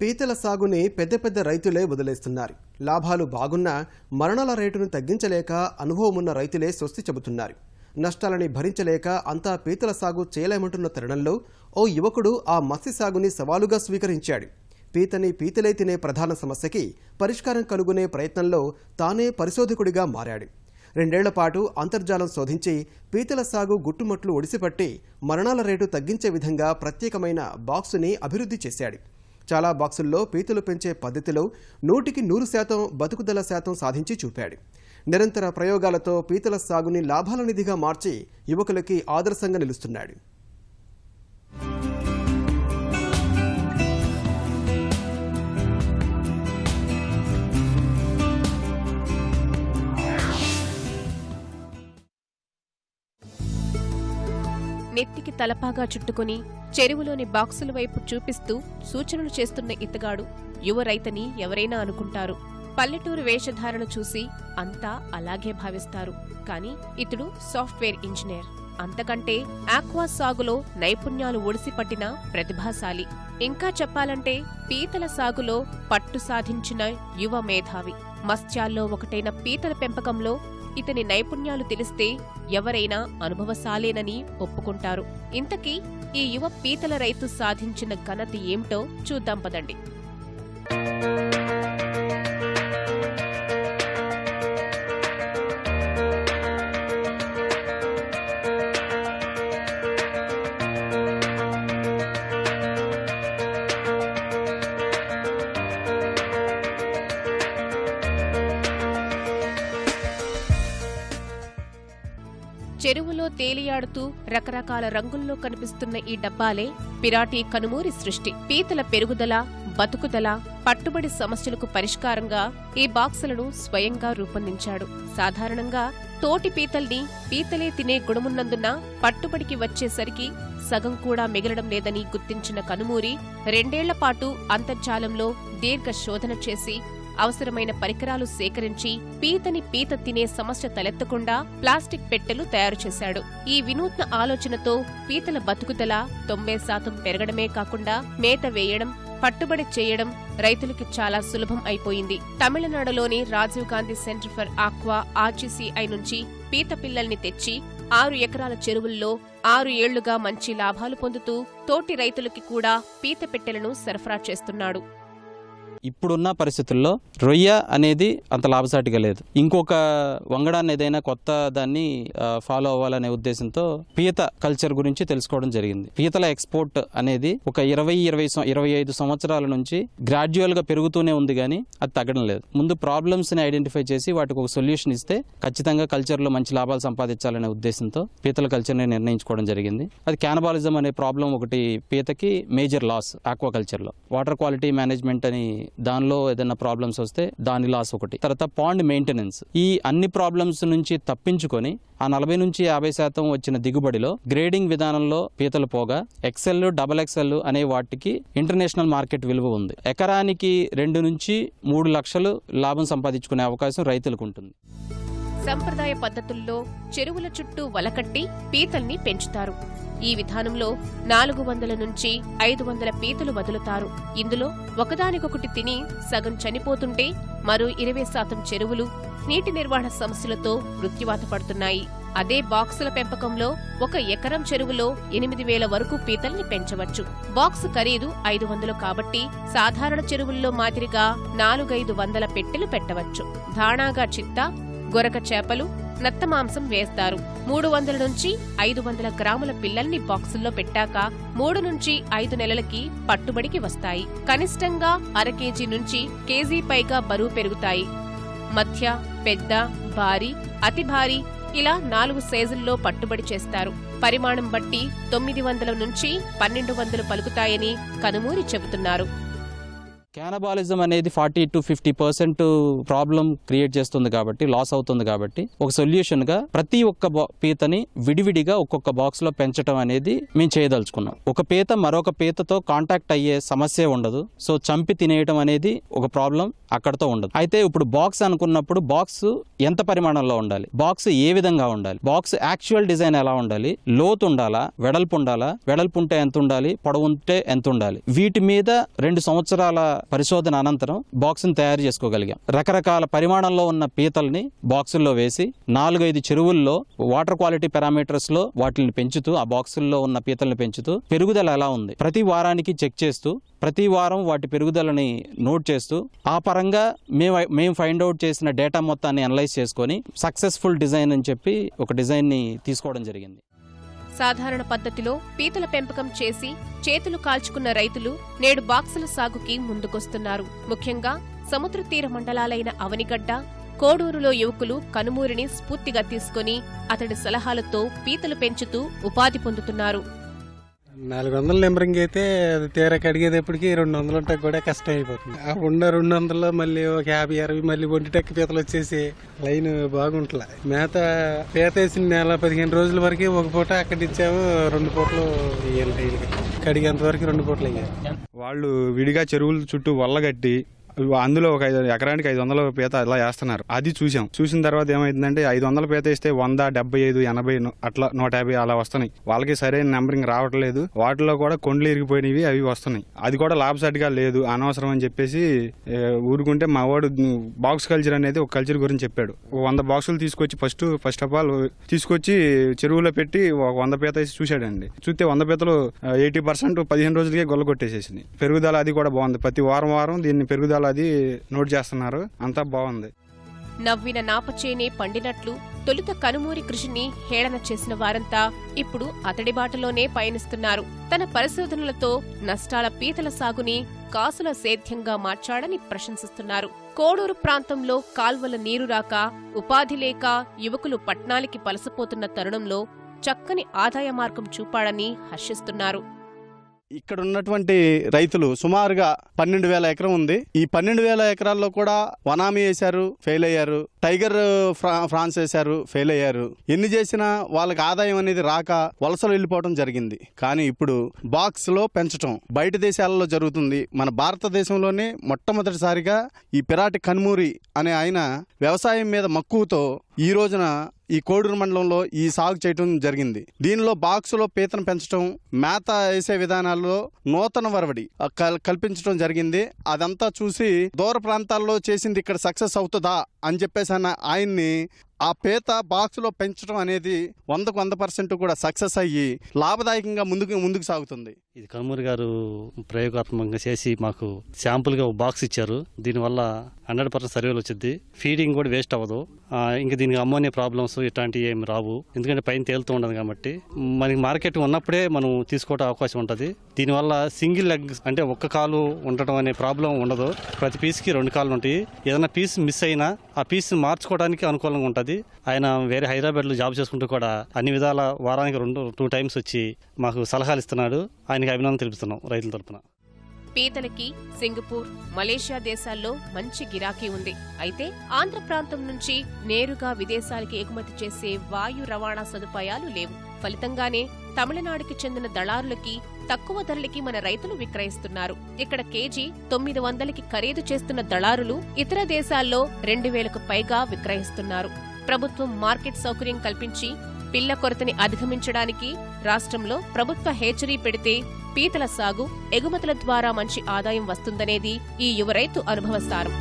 పీతల సాగుని పెద్ద పెద్ద రైతులే వదిలేస్తున్నారు. లాభాలు బాగున్నా మరణాల రేటును తగ్గించలేక అనుభవమున్న రైతులే స్వస్తి చెబుతున్నారు. నష్టాలని భరించలేక అంతా పీతల సాగు చేయలేమంటున్న తరుణంలో ఓ యువకుడు ఆ మత్స్య సాగుని సవాలుగా స్వీకరించాడు. పీతని పీతలే తినే ప్రధాన సమస్యకి పరిష్కారం కనుగొనే ప్రయత్నంలో తానే పరిశోధకుడిగా మారాడు. 2 ఏళ్ల పాటు అంతర్జాలం శోధించి పీతల సాగు గుట్టుమట్లు ఒడిసిపట్టి మరణాల రేటు తగ్గించే విధంగా ప్రత్యేకమైన బాక్సుని అభివృద్ధి చేశాడు. చాలా బాక్సుల్లో పీతలు పెంచే పద్ధతిలో 100% బతుకుదల శాతం సాధించి చూపాడు. నిరంతర ప్రయోగాలతో పీతల సాగుని లాభాల నిధిగా మార్చి యువకులకి ఆదర్శంగా నిలుస్తున్నాడు. నెత్తికి తలపాగా చుట్టుకుని చెరువులోని బాక్సుల వైపు చూపిస్తూ సూచనలు చేస్తున్న ఇతగాడు యువ రైతని ఎవరైనా అనుకుంటారు. పల్లెటూరు వేషధారణ చూసి అంతా అలాగే భావిస్తారు. కాని ఇతడు సాఫ్ట్వేర్ ఇంజనీర్. అంతకంటే ఆక్వా సాగులో నైపుణ్యాలు ఒడిసిపట్టిన ప్రతిభాశాలి. ఇంకా చెప్పాలంటే పీతల సాగులో పట్టు సాధించిన యువ మేధావి. మత్స్యాల్లో ఒకటైన పీతల పెంపకంలో ఇతని నైపుణ్యాలు తెలిస్తే ఎవరైనా అనుభవశాలేనని ఒప్పుకుంటారు. ఇంతకీ ఈ యువ పీతల రైతు సాధించిన ఘనత ఏమిటో చూద్దాం పదండి. చెరువులో తేలియాడుతూ రకరకాల రంగుల్లో కనిపిస్తున్న ఈ డబ్బాలే పిరాటి కనుమూరి సృష్టి. పీతల పెరుగుదల, బతుకుదల, పట్టుబడి సమస్యలకు పరిష్కారంగా ఈ బాక్సులను స్వయంగా రూపొందించాడు. సాధారణంగా తోటి పీతల్ని పీతలే తినే గుణమున్నందున పట్టుబడికి వచ్చేసరికి సగం కూడా మిగలడం లేదని గుర్తించిన కనుమూరి 2 ఏళ్ల పాటు అంతర్జాలంలో దీర్ఘ శోధన చేసి అవసరమైన పరికరాలు సేకరించి పీతని పీత తినే సమస్య తలెత్తకుండా ప్లాస్టిక్ పెట్టెలు తయారు చేశాడు. ఈ వినూత్న ఆలోచనతో పీతల బతుకుదల 90% పెరగడమే కాకుండా మేత వేయడం, పట్టుబడి చేయడం రైతులకి చాలా సులభం అయిపోయింది. తమిళనాడులోని Rajiv Gandhi centre for aqua RGCI నుంచి పీత పిల్లల్ని తెచ్చి 6 ఎకరాల చెరువుల్లో 6 ఏళ్లుగా మంచి లాభాలు పొందుతూ తోటి రైతులకి కూడా పీత పెట్టెలను సరఫరా చేస్తున్నాడు. ఇప్పుడున్న పరిస్థితుల్లో రొయ్య అనేది అంత లాభసాటిగా లేదు. ఇంకొక వంగడాన్ని ఏదైనా కొత్త దాన్ని ఫాలో అవ్వాలనే ఉద్దేశంతో పీత కల్చర్ గురించి తెలుసుకోవడం జరిగింది. పీతల ఎక్స్పోర్ట్ అనేది ఒక 20-25 సంవత్సరాల నుంచి గ్రాడ్యువల్ గా పెరుగుతూనే ఉంది, కానీ అది తగ్గడం లేదు. ముందు ప్రాబ్లమ్స్ ని ఐడెంటిఫై చేసి వాటికి ఒక సొల్యూషన్ ఇస్తే ఖచ్చితంగా కల్చర్ లో మంచి లాభాలు సంపాదించాలనే ఉద్దేశంతో పీతల కల్చర్ ని నిర్ణయించుకోవడం జరిగింది. అది క్యానబాలిజం అనే ప్రాబ్లం ఒకటి పీతకి మేజర్ లాస్ ఆక్వాకల్చర్ లో. వాటర్ క్వాలిటీ మేనేజ్మెంట్ అని దానిలో ఏదైనా ప్రాబ్లమ్స్ వస్తే దాని లాస్ ఒకటి. తర్వాత పాండ్ మెయింటెనెన్స్. ఈ అన్ని ప్రాబ్లమ్స్ నుంచి తప్పించుకొని ఆ 40-50% వచ్చిన దిగుబడిలో గ్రేడింగ్ విధానంలో పీతలు పోగా XL, XXL అనే వాటికి ఇంటర్నేషనల్ మార్కెట్ విలువ ఉంది. ఎకరానికి 2-3 లక్షలు లాభం సంపాదించుకునే అవకాశం రైతులకు ఉంటుంది. సంప్రదాయ పద్ధతుల్లో చెరువుల చుట్టూ వలకట్టి పీతల్ని పెంచుతారు. ఈ విధానంలో 400 నుంచి 500 పీతలు వదులుతారు. ఇందులో ఒకదానికొకటి తిని సగం చనిపోతుంటే మరో 20% చెరువులు నీటి నిర్వహణ సమస్యలతో మృత్యువాత పడుతున్నాయి. అదే బాక్సుల పెంపకంలో 1 ఎకరం చెరువులో 8,000 వరకు పీతల్ని పెంచవచ్చు. బాక్స్ ఖరీదు 500 కాబట్టి సాధారణ చెరువుల్లో మాదిరిగా 400-500 పెట్టెలు పెట్టవచ్చు. ధాణాగా చిత్త, గొరక చేపలు, నత్త మాంసం వేస్తారు. 300 నుంచి 500 గ్రాముల పిల్లల్ని బాక్సుల్లో పెట్టాక 3 నుంచి 5 నెలలకి పట్టుబడికి వస్తాయి. కనిష్టంగా 1/2 కేజీ నుంచి కేజీ పైగా బరువు పెరుగుతాయి. మధ్య, పెద్ద, భారీ, అతి భారీ ఇలా 4 సైజుల్లో పట్టుబడి చేస్తారు. పరిమాణం బట్టి 900 నుంచి 1200 పలుకుతాయని కనుమూరి చెబుతున్నారు. క్యానబాలిజం అనేది 40 to 50% ప్రాబ్లం క్రియేట్ చేస్తుంది కాబట్టి, లాస్ అవుతుంది కాబట్టి, ఒక సొల్యూషన్ గా ప్రతి ఒక్క పీతని విడివిడిగా ఒక్కొక్క బాక్స్ లో పెంచడం అనేది మేము చేయదలుచుకున్నాం. ఒక పీత మరొక పీతతో కాంటాక్ట్ అయ్యే సమస్య ఉండదు. సో చంపి తినేయడం అనేది ఒక ప్రాబ్లం అక్కడతో ఉండదు. అయితే ఇప్పుడు బాక్స్ అనుకున్నప్పుడు బాక్స్ ఎంత పరిమాణంలో ఉండాలి, బాక్స్ ఏ విధంగా ఉండాలి, బాక్స్ యాక్చువల్ డిజైన్ ఎలా ఉండాలి, లోతు ఉండాలా, వెడల్పు ఉండాలా, వెడల్పు ఉంటే ఎంత ఉండాలి, పొడవు ఉంటే ఎంత ఉండాలి, వీటి మీద 2 సంవత్సరాల పరిశోధన అనంతరం బాక్స్ ని తయారు చేసుకోగలిగాం. రకరకాల పరిమాణంలో ఉన్న పీతల్ని బాక్సుల్లో వేసి 4-5 చెరువుల్లో వాటర్ క్వాలిటీ పారామీటర్స్ లో వాటిని పెంచుతూ, ఆ బాక్సుల్లో ఉన్న పీతల్ని పెంచుతూ పెరుగుదల ఎలా ఉంది ప్రతి వారానికి చెక్ చేస్తూ, ప్రతి వారం వాటి పెరుగుదలని నోట్ చేస్తూ, ఆ పరంగా మేము ఫైండ్ అవుట్ చేసిన డేటా మొత్తాన్ని అనలైజ్ చేసుకొని సక్సెస్ఫుల్ డిజైన్ అని చెప్పి ఒక డిజైన్ ని తీసుకోవడం జరిగింది. సాధారణ పద్ధతిలో పీతల పెంపకం చేసి చేతులు కాల్చుకున్న రైతులు నేడు బాక్సుల సాగుకి ముందుకొస్తున్నారు. ముఖ్యంగా సముద్ర తీర మండలాలైన అవనిగడ్డ, కోడూరులో యువకులు కనుమూరిని స్ఫూర్తిగా తీసుకుని అతడి సలహాలతో పీతలు పెంచుతూ ఉపాధి పొందుతున్నారు. 400 నెంబరింగ్ అయితే అది తీరా కడిగేటప్పటికి 200 ఉంటే కూడా కష్టం అయిపోతుంది. ఆ 200 మళ్ళీ ఒక 50-60 మళ్ళీ ఒంటిటెక్క పీతలు వచ్చేసి లైన్ బాగుంటలే. మేత పీత వేసిన నెల 15 రోజుల వరకు ఒక పూట అక్కడి ఇచ్చాము, 2 పూటలు వేయాలి. డైలీ కడిగేంత వరకు 2 పూటలు వేయాలి. వాళ్ళు విడిగా చెరువుల చుట్టూ వల్లగట్టి అందులో ఒక ఎకరానికి 500 పీత ఇలా వేస్తున్నారు. అది చూసిన తర్వాత ఏమైందంటే 500 పీత వేస్తే 100, 75, 80 అట్లా 150 అలా వస్తున్నాయి. వాళ్ళకి సరైన నెంబరింగ్ రావట్లేదు. వాటిలో కూడా కొండలు ఇరిగిపోయినవి అవి వస్తున్నాయి. అది కూడా లాభసాటిగా లేదు, అనవసరం అని చెప్పేసి ఊరుకుంటే మా వాడు బాక్స్ కల్చర్ అనేది ఒక కల్చర్ గురించి చెప్పాడు. 100 బాక్సులు తీసుకొచ్చి ఫస్ట్ ఆఫ్ ఆల్ తీసుకొచ్చి చెరువులో పెట్టి 100 పీత వేసి చూశాడండి. చూస్తే 100 పీతలు 80% 15 రోజులకే గొల్ల కొట్టేసేసింది. పెరుగుదల అది కూడా బాగుంది. ప్రతి వారం దీన్ని పెరుగుదల అది నోట్ చేస్తున్నారు. అంతా బాగుంది. నవ్విన నాపచేనే పండినట్లు తొలుత కనుమూరి కృషిని హేళన చేసిన వారంతా ఇప్పుడు అతడి బాటలోనే పయనిస్తున్నారు. తన పరిశోధనలతో నష్టాల పీతల సాగుని కాసుల సేద్యంగా మార్చాడని ప్రశంసిస్తున్నారు. కోడూరు ప్రాంతంలో కాల్వల నీరు రాక, ఉపాధి లేక యువకులు పట్నాలకి వలసపోతున్న తరుణంలో చక్కని ఆదాయ మార్గం చూపాడని హర్షిస్తున్నారు. ఇక్కడ ఉన్నటువంటి రైతులు సుమారుగా 12,000 ఎకరం ఉంది. ఈ 12,000 ఎకరాల్లో కూడా వనామీ వేశారు, ఫెయిల్ అయ్యారు. టైగర్ ఫ్రాన్స్ వేశారు, ఫెయిల్ అయ్యారు. ఎన్ని చేసినా వాళ్ళకి ఆదాయం అనేది రాక వలసలు వెళ్ళిపోవడం జరిగింది. కానీ ఇప్పుడు బాక్స్ లో పెంచడం బయట దేశాలలో జరుగుతుంది. మన భారతదేశంలోనే మొట్టమొదటిసారిగా ఈ పిరాటి కనుమూరి అనే ఆయన వ్యవసాయం మీద మక్కువతో ఈ రోజున ఈ కోడూరు మండలంలో ఈ సాగు చేయడం జరిగింది. దీనిలో బాక్సులో పీతను పెంచడం, మేత వేసే విధానాల్లో నూతన వరవడి కల్పించడం జరిగింది. అదంతా చూసి దూర ప్రాంతాల్లో చేసింది ఇక్కడ సక్సెస్ అవుతుందా అని చెప్పేసి ఆయన్ని ఆ పీత బాక్సులో పెంచడం అనేది 100% కూడా సక్సెస్ అయ్యి లాభదాయకంగా ముందుకు సాగుతుంది. ఇది కనుమూరి గారు ప్రయోగాత్మకంగా చేసి మాకు శాంపుల్గా ఒక బాక్స్ ఇచ్చారు. దీనివల్ల 100% సర్వేలు వచ్చింది. ఫీడింగ్ కూడా వేస్ట్ అవ్వదు. ఇంకా దీనికి అమ్మోనియా ప్రాబ్లమ్స్ ఇట్లాంటివి ఏమి రావు. ఎందుకంటే పైన తేలుతూ ఉండదు కాబట్టి మనకి మార్కెట్ ఉన్నప్పుడే మనం తీసుకోవడం అవకాశం ఉంటుంది. దీనివల్ల సింగిల్ లెగ్ అంటే ఒక్క కాలు ఉండటం అనే ప్రాబ్లం ఉండదు. ప్రతి పీస్కి 2 కాళ్ళు ఉంటాయి. ఏదైనా పీస్ మిస్ అయినా ఆ పీస్ మార్చుకోవడానికి అనుకూలంగా ఉంటుంది. ఆయన వేరే హైదరాబాద్లో జాబ్ చేసుకుంటూ కూడా అన్ని విధాల వారానికి 2 టైమ్స్ వచ్చి మాకు సలహాలు ఇస్తున్నాడు. ఆయనకి అభినందన తెలుపుతున్నాం రైతుల తరపున. పీతలకి సింగపూర్, మలేషియా దేశాల్లో మంచి గిరాకీ ఉంది. అయితే ఆంధ్ర ప్రాంతం నుంచి నేరుగా విదేశాలకి ఎగుమతి చేసే వాయు రవాణా సదుపాయాలు లేవు. ఫలితంగానే తమిళనాడుకి చెందిన దళారులకి తక్కువ ధరలకి మన రైతులు విక్రయిస్తున్నారు. ఇక్కడ కేజీ 900కి ఖరీదు చేస్తున్న దళారులు ఇతర దేశాల్లో 2,000కు పైగా విక్రయిస్తున్నారు. ప్రభుత్వం మార్కెట్ సౌకర్యం కల్పించి పిల్ల కొరతని అధిగమించడానికి రాష్ట్రంలో ప్రభుత్వ హేచరీ పెడితే పీతల సాగు, ఎగుమతుల ద్వారా మంచి ఆదాయం వస్తుందనేది ఈ యువ రైతు అనుభవసారం.